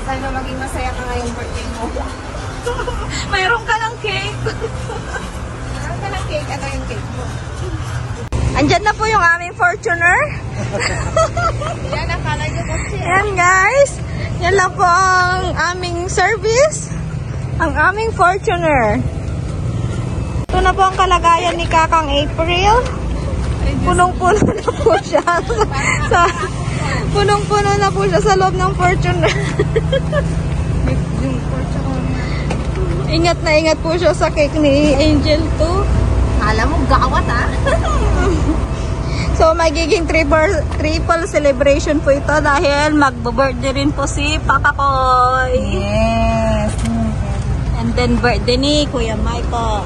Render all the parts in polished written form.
Sana maging masaya ka ngayong birthday mo. Mayroon ka ng cake. Mayroon ka ng cake. Ano yung cake mo? Andyan na po yung aming Fortuner. Yan, akala nyo kasi. Ayan guys. Yan lang po ang aming service. Ang aming Fortuner. Ito na po ang kalagayan ni Kakang April. Punong-puno na po siya. Punong-puno na po siya sa loob ng Fortuner. Yung Fortuner. Ingat na ingat po siya sa cake ni Angel too. Alam mo, gawat ah. So, magiging triple celebration po ito dahil magbo-birthday rin po si Papa Koy. Yes. And then, birthday ni Kuya Michael.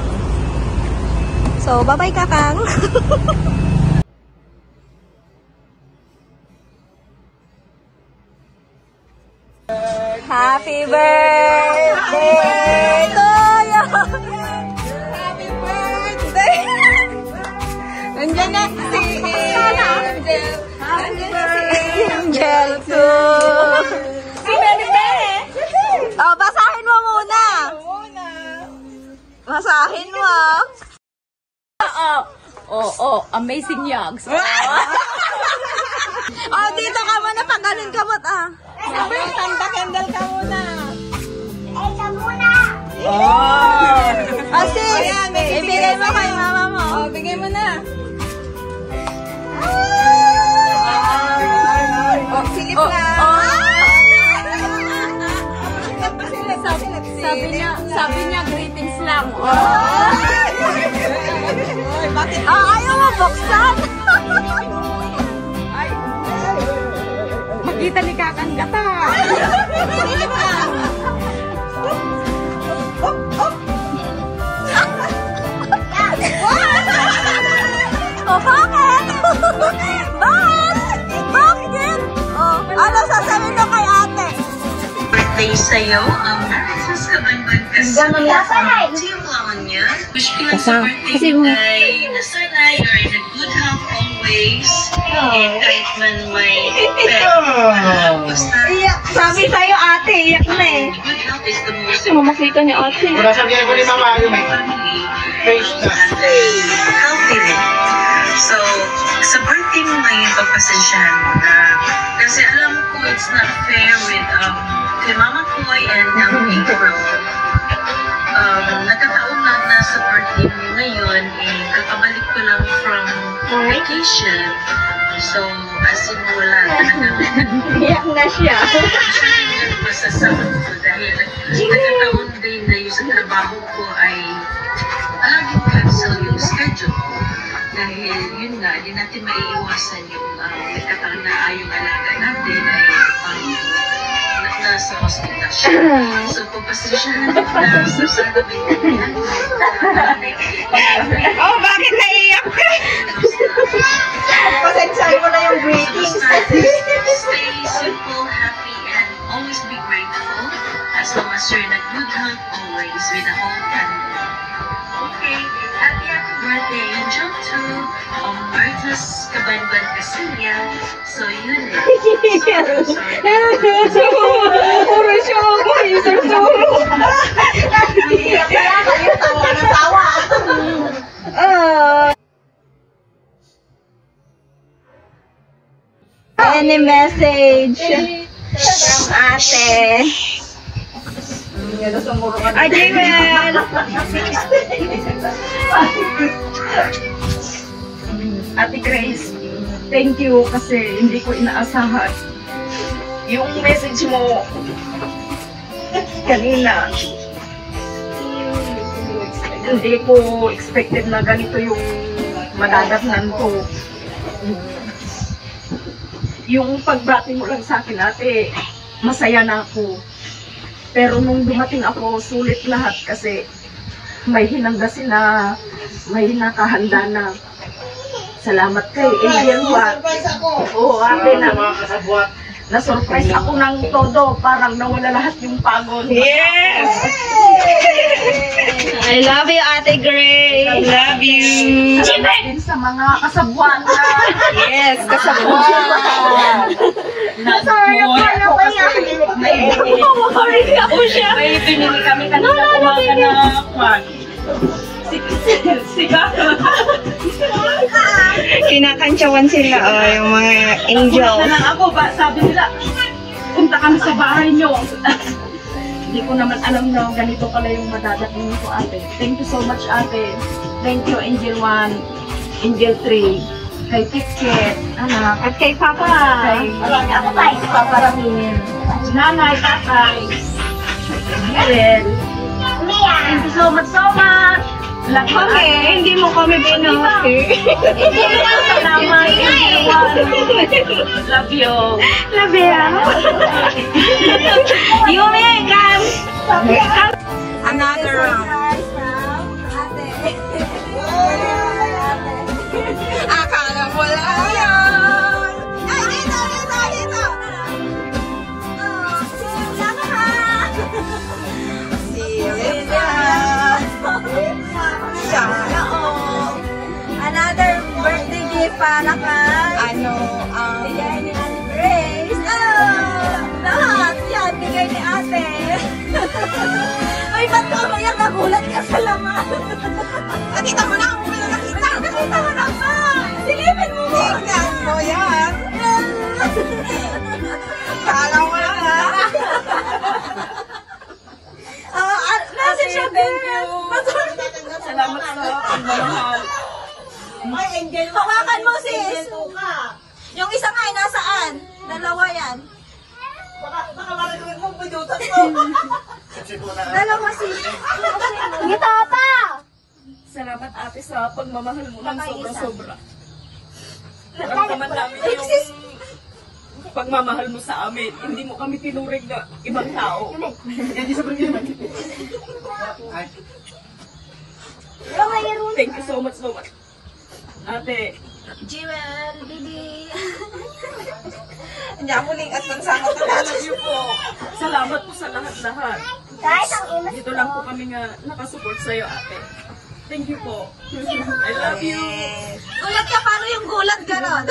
So, bye-bye, Kakang. Happy birthday to you! Happy birthday! Nandiyan na si Angel. Nandiyan na si Angel too. Si Bebe. Oh, basahin mo muna. Basahin mo. Amazing yogs. Oh, dito ka muna. Paganon ka mo. Sabi, Santa Candle ka muna. Oh, sis. Ibigay mo kay mama mo. Oh, bigay mo na. Oh, silip lang. Sabi niya, greetings lang. Bakit? Ayaw mo buksan. Makita ni Kakang Gata. Silip lang. Oh, bakit? Bakit? Bakit? Oh, ano sasabihin mo kay ate? Birthday sa'yo, Marites Kabanban kasi tiyawangan niya. Wish ko lang sa birthday day na sana you're in a good health always. And kahit man may pet, basta Sabi sa'yo ate, iyak na eh. good health is the most Mamakita ni ate. Wala sabihin ko ni Mama yung family. face na. Healthy rin. So, sa birthday mo ngayon, pagpasensyahan mo na. Kasi alam ko it's not fair with kay Mama Koy and April. Nagkataon na sa birthday mo ngayon, kakabalik ko lang from vacation. So, as in wala talaga. Iyak na siya. Masasabi ko dahil nagkataon din na yung sa trabaho ko ay laging cancel yung schedule ko. Dahil yun nga, di natin maiiwasan yung nagkataon na yung alaga natin ay nasa hospital siya. So, pagpasensyahan na sa sabi niya, Oh, bakit naiyak ka? Pasensyahin mo na yung greetings. Stay simple, happy, and always be grateful as long as you're in a good health always with the whole family. Okay, happy birthday, Angel, to Marites Kabanban Casilia. So, yun na. Puro siya ako, isang-suro. Iyak na lang. Kayo tawa ng tawa. Any message from ate? Ajimel! Ate Grace, thank you kasi hindi ko inaasahan. Yung message mo kanina, hindi ko expected na ganito yung madadatnan ko. Yung pagbati mo lang sa akin, ate, masaya na ako. Pero nung dumating ako, sulit lahat kasi may hinanggasin na, may nakahanda na. Salamat kay Angel Watt. Oo, ate na. Na-surprise ako ng todo. Parang nawala lahat yung pagod. Yes! I love you, Ate Grace. I love you. Salamat din sa mga kasabwat na. Yes, kasabwat. Sorry, Worry ako siya. May pinili kami kanina umaga na kwan. Siga. Kinakantsawan sila, oh, yung mga angel. Na lang ako ba, sabi nila, punta kami sa bahay nyo. Hindi ko naman alam na ganito pala yung madadating ko, ate. Thank you so much, ate. Thank you, Angel 1, Angel 3, kay Tikit, anak, at kay Papa. Kay Papa Ramil, nanay, tatay, Miguel. Thank you so much, so much. Okay, hindi mo kami binote. Salamat, Angel 1. Love you. Love you. You may come. Another round. Akala mo lang yan. Ay, dito. Silip sana all. Another birthday gift para kay bigay ni Ate Grace. Lahat yan bigay ni ate. Ay, ba't ka umayak? Nagulat ka sa laman. Nakita mo na ako wala nakita. Nakita mo na ba? Silipin mo. Tingnan mo yan. Kala mo lang ha. Message siya din. Salamat sa pagmamahal. Hawakan mo sis. Yung isa nga ay nasaan? Dalawa yan. Baka maragawin mong pidutan mo. Dalawa sis. Ngita pa! Salamat ate sa pagmamahal mo ng sobra-sobra. Naramdaman namin yung pagmamahal mo sa amin. Hindi mo kami tinuring na ibang tao. Thank you so much. Ate. Jewel, Bibi. Hindi ako lingat ng sangot na Love you po. Salamat po sa lahat-lahat. Dito lang po kami nga nakasupport sa'yo, ate. Thank you po. I love you. Gulat ka, paano yung gulat ganon?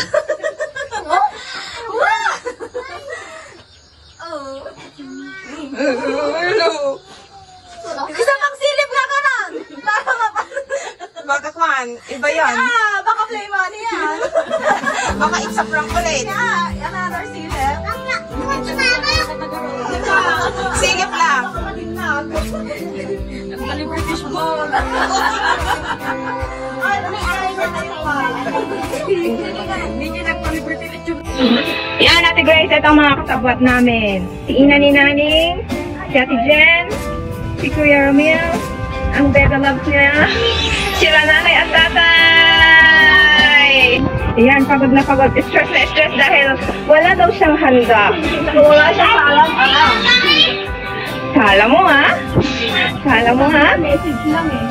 Isa pang silip ka ganon. Baka kwan, iba yan. Baka play money yan. Baka it's a prank ulit. Another silip. Silip lang. British ball. Hindi niya nagpalibrity yung... Yan, Ate Grace, ito ang mga kasabwat namin. Si Ina ni Naning, si Ate Jen, si Kuya Romeo, ang Bega Loves niya, sila nanay at tatay. Yan, pagod na pagod, stress na stress dahil wala daw siyang handa. Wala siyang alam. Kala mo ha? Kala mo ha? Message lang eh.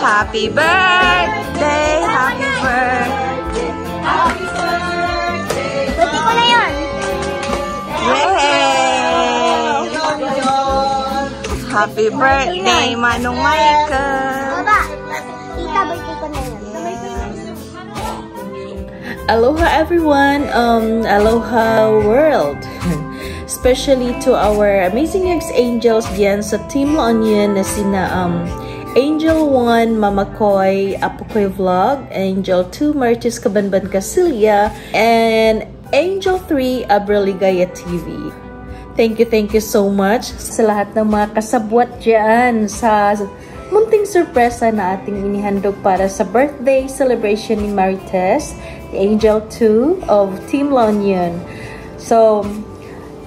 Happy birthday! Happy birthday! Happy birthday! Buti ko na yun. Yay! Happy birthday, Manong Michael! Baba, tita, birthday ko na yun. Aloha everyone, aloha world. Especially to our amazing ex-angels diyan sa Team La Union na sina Angel 1, Mama Koy, Apo Koy Vlog, Angel 2, Marites Kabanban Casilia, and Angel 3, Abraligaya TV. Thank you so much sa lahat ng mga kasabwat dyan sa munting sorpresa na ating inihandog para sa birthday celebration ni Marites, Angel 2 of Team La Union. So,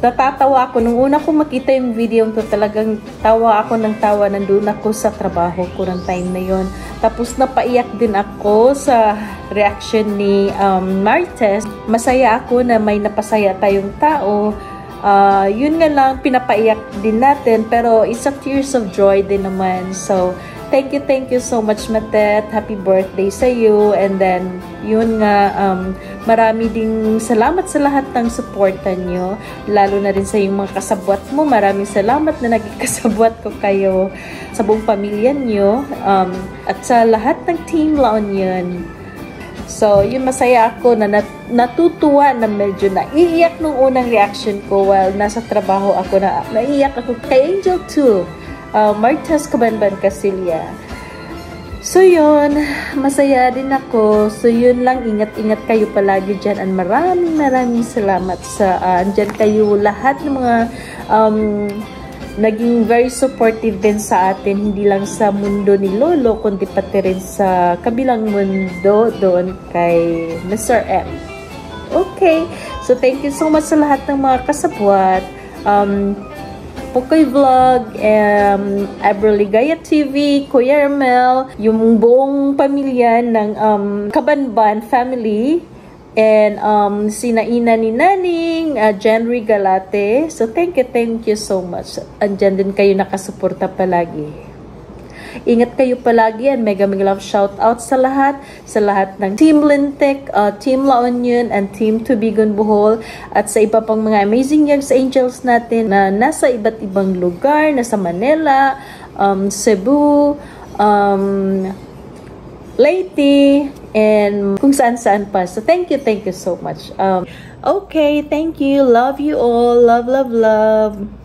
natatawa ako. Nung una ko makita yung video to, talagang tawa ako ng tawa. Nandun ako sa trabaho ko ng time na yon. Tapos napaiyak din ako sa reaction ni Marites. Masaya ako na may napasaya tayong tao. Yun nga lang, pinapaiyak din natin. Pero it's a tears of joy din naman. So, thank you so much, Matet. Happy birthday sa iyo. And then, yun nga, marami ding salamat sa lahat ng supportan nyo. Lalo na rin sa yung mga kasabwat mo. Maraming salamat na naging kasabwat ko kayo sa buong pamilya nyo. At sa lahat ng Team La Union. So, yun, masaya ako na natutuwa na medyo naiiyak nung unang reaction ko while nasa trabaho ako na naiiyak ako kay Angel 2, Martas Cabanban Casilia. So, yun, masaya din ako. So, yun lang, ingat-ingat kayo palagi dyan and maraming salamat sa andyan kayo lahat ng mga naging very supportive din sa atin, hindi lang sa mundo ni Lolo, kundi pati rin sa kabilang mundo doon kay Mr. M. Okay, so thank you so much sa lahat ng mga kasabwat. Pokoy Vlog, Aberly Gaya TV, Kuya Ermel, yung buong pamilya ng Cabanban family, and sina Ina ni Naning, Jenry Galate. So thank you so much. Andyan din kayo nakasuporta palagi. Ingat kayo palagi and mega love shout out sa lahat ng Team Lintek, Team La Union, and Team Tubigon Bohol, at sa iba pang mga amazing young angels natin na nasa iba't ibang lugar, nasa Manila, Cebu, Leyte, and kung saan-saan pa. So thank you so much. Okay, thank you. Love you all. Love.